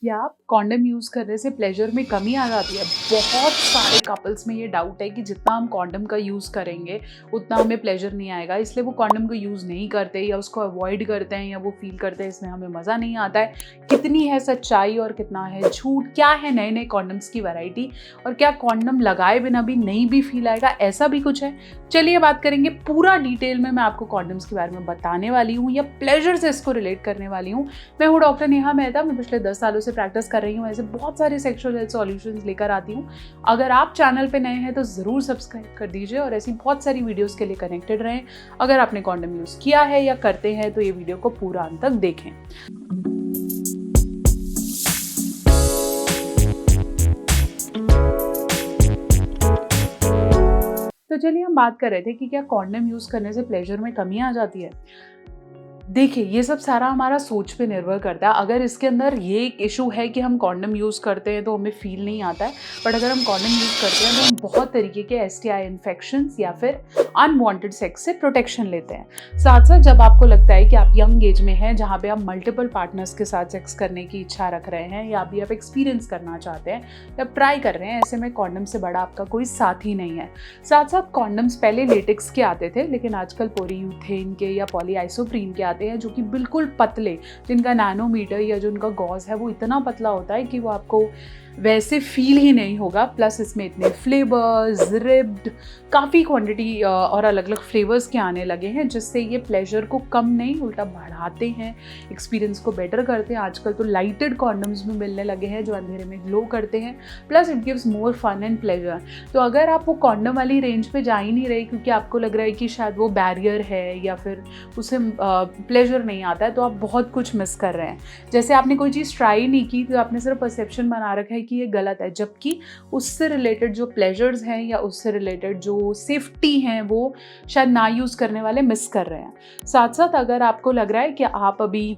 या आप condom use करने से प्लेजर में कमी आ जाती है। बहुत सारे कपल्स में ये डाउट है कि जितना हम कॉन्डम का यूज़ करेंगे उतना हमें प्लेजर नहीं आएगा, इसलिए वो कॉन्डम को यूज़ नहीं करते या उसको अवॉइड करते हैं, या वो फील करते हैं इसमें हमें मज़ा नहीं आता है। कितनी है सच्चाई और कितना है झूठ, क्या है नए नए कॉन्डम्स की वैरायटी, और क्या कॉन्डम लगाए बिना भी नहीं भी फील आएगा, ऐसा भी कुछ है। चलिए बात करेंगे पूरा डिटेल में। मैं आपको कॉन्डम्स के बारे में बताने वाली हूँ या प्लेजर से इसको रिलेट करने वाली हूँ। मैं हूँ डॉक्टर नेहा मेहता। मैं पिछले 10 सालों से प्रैक्टिस कर रही हूँ, ऐसे बहुत सारे सेक्सुअल हेल्थ सॉल्यूशंस लेकर आती हूँ। अगर आप चैनल पे नए हैं तो ज़रूर सब्सक्राइब कर दीजिए और ऐसी बहुत सारी वीडियोस के लिए कनेक्टेड रहें। अगर आपने कॉन्डम यूज़ किया है या करते हैं तो ये वीडियो को पूरा अंत तक देखें। तो चलिए हम बात कर रहे थे कि क्या कॉन्डम यूज़ करने से प्लेजर में कमी आ जाती है। देखिए, ये सब सारा हमारा सोच पे निर्भर करता है। अगर इसके अंदर ये एक इशू है कि हम कॉन्डम यूज़ करते हैं तो हमें फ़ील नहीं आता है, बट अगर हम कॉन्डम यूज़ करते हैं तो हम बहुत तरीके के एसटीआई इन्फेक्शंस या फिर अनवांटेड सेक्स से प्रोटेक्शन लेते हैं। साथ साथ जब आपको लगता है कि आप यंग एज में हैं, जहाँ पे आप मल्टीपल पार्टनर्स के साथ सेक्स करने की इच्छा रख रहे हैं, या अभी आप एक्सपीरियंस करना चाहते हैं या ट्राई कर रहे हैं, ऐसे में कॉन्डम से बड़ा आपका कोई साथी नहीं है। साथ साथ कॉन्डम्स पहले लेटेक्स के आते थे, लेकिन आजकल पॉलीयूथेन के या पॉलीआइसोप्रीन के आते हैं, जो कि बिल्कुल पतले, जिनका नैनोमीटर या जो उनका गॉज है वो इतना पतला होता है कि वो आपको वैसे फील ही नहीं होगा। प्लस इसमें इतने फ्लेवर्स, रिब्ड, काफ़ी क्वांटिटी और अलग अलग फ्लेवर्स के आने लगे हैं, जिससे ये प्लेजर को कम नहीं उल्टा बढ़ाते हैं, एक्सपीरियंस को बेटर करते हैं। आजकल तो लाइटेड कॉन्डम्स भी मिलने लगे हैं जो अंधेरे में ग्लो करते हैं। Plus it gives more fun and pleasure. तो अगर आप वो कॉन्डम वाली रेंज पे जा ही नहीं रहे क्योंकि आपको लग रहा है कि शायद वो बैरियर है या फिर उसे प्लेजर नहीं आता है, तो आप बहुत कुछ मिस कर रहे हैं। जैसे आपने कोई चीज़ ट्राई नहीं की तो आपने सिर्फ परसेप्शन बना रखा है कि ये गलत है, जबकि उससे रिलेटेड जो प्लेजर्स हैं या उससे रिलेटेड जो सेफ्टी हैं वो शायद ना यूज़ करने वाले मिस कर रहे हैं। साथ साथ अगर आपको लग रहा है कि आप अभी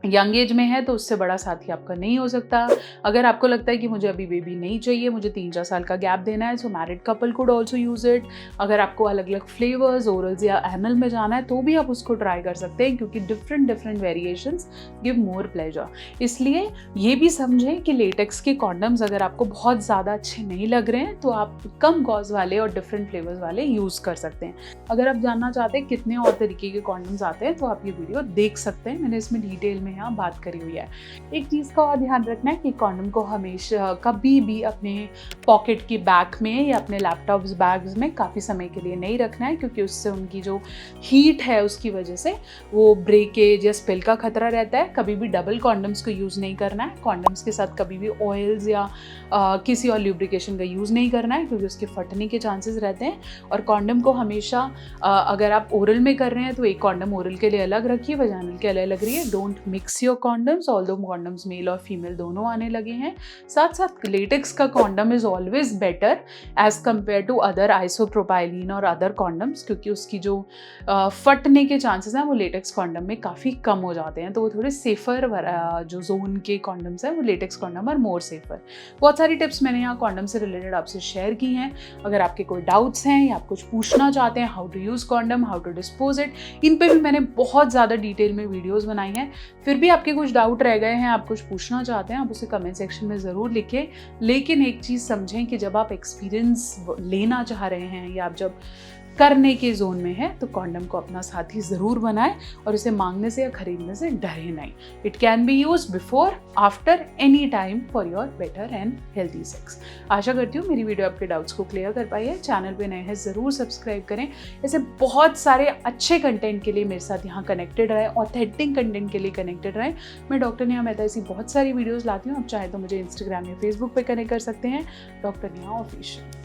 यंग एज में है तो उससे बड़ा साथी आपका नहीं हो सकता। अगर आपको लगता है कि मुझे अभी बेबी नहीं चाहिए, मुझे 3-4 साल का गैप देना है, so married couple could also use it. अगर आपको अलग अलग फ्लेवर्स, ओरल्स या एनल में जाना है तो भी आप उसको ट्राई कर सकते हैं, क्योंकि different variations give more pleasure. इसलिए ये भी समझें कि लेटेक्स के कॉन्डम्स अगर आपको बहुत ज़्यादा अच्छे नहीं लग रहे हैं तो आप कम गॉज वाले और डिफरेंट फ्लेवर्स वाले यूज़ कर सकते हैं। अगर आप जानना चाहते हैं कितने और तरीके के कॉन्डम्स आते हैं तो आप ये वीडियो देख सकते हैं, मैंने इसमें डिटेल में यहाँ बात करी हुई है। एक चीज़ का और ध्यान रखना है कि कॉन्डम को हमेशा कभी भी अपने पॉकेट की बैग में या अपने लैपटॉप्स बैग्स में काफ़ी समय के लिए नहीं रखना है, क्योंकि उससे उनकी जो हीट है उसकी वजह से वो ब्रेकेज या स्पिल का खतरा रहता है। कभी भी डबल कॉन्डम्स को यूज़ नहीं करना है। कॉन्डम्स के साथ कभी भी ऑयल्स या किसी और ल्यूब्रिकेशन का यूज़ नहीं करना है, क्योंकि उसके फटने के चांसेस रहते हैं। और कॉन्डम को हमेशा अगर आप ओरल में कर रहे हैं तो एक कॉन्डम ओरल के लिए अलग रखिए, वजाइनल के लिए अलग रखिए। Don't mix your condoms, although condoms male और फीमेल दोनों आने लगे हैं। साथ साथ लेटेक्स का condom is always better as compare to other isopropylene और अदर कॉन्डम्स, क्योंकि उसकी जो फटने के चांसेस हैं वो लेटेक्स कॉन्डम में काफ़ी कम हो जाते हैं। तो वो थोड़े सेफर जो जोन के कॉन्डम्स हैं वो लेटेक्स कॉन्डम और मोर सेफर। बहुत सारी टिप्स मैंने यहाँ कॉन्डम से रिलेटेड आपसे शेयर की हैं। अगर आपके कोई डाउट्स हैं या आप कुछ पूछना चाहते हैं, how to use condom, how to dispose it, इन पे भी मैंने बहुत ज़्यादा डिटेल में वीडियोज़ बनाई हैं। फिर भी आपके कुछ डाउट रह गए हैं, आप कुछ पूछना चाहते हैं, आप उसे कमेंट सेक्शन में ज़रूर लिखें। लेकिन एक चीज़ समझें कि जब आप एक्सपीरियंस लेना चाह रहे हैं या आप जब करने के जोन में है तो कॉन्डम को अपना साथी ज़रूर बनाएं और उसे मांगने से या खरीदने से डरे नहीं। It can be use before, after, any time for your better and healthy sex. आशा करती हूँ मेरी वीडियो आपके डाउट्स को क्लियर कर पाई है। चैनल पे नए हैं ज़रूर सब्सक्राइब करें। ऐसे बहुत सारे अच्छे कंटेंट के लिए मेरे साथ यहाँ कनेक्टेड रहें, ऑथेंटिक कंटेंट के लिए कनेक्टेड रहें। मैं डॉक्टर नेहा मेहता ऐसी बहुत सारी वीडियोज़ लाती हूँ। आप चाहे तो मुझे इंस्टाग्राम या फेसबुक पर कनेक्ट कर सकते हैं, डॉक्टर नेहा ऑफिशियल।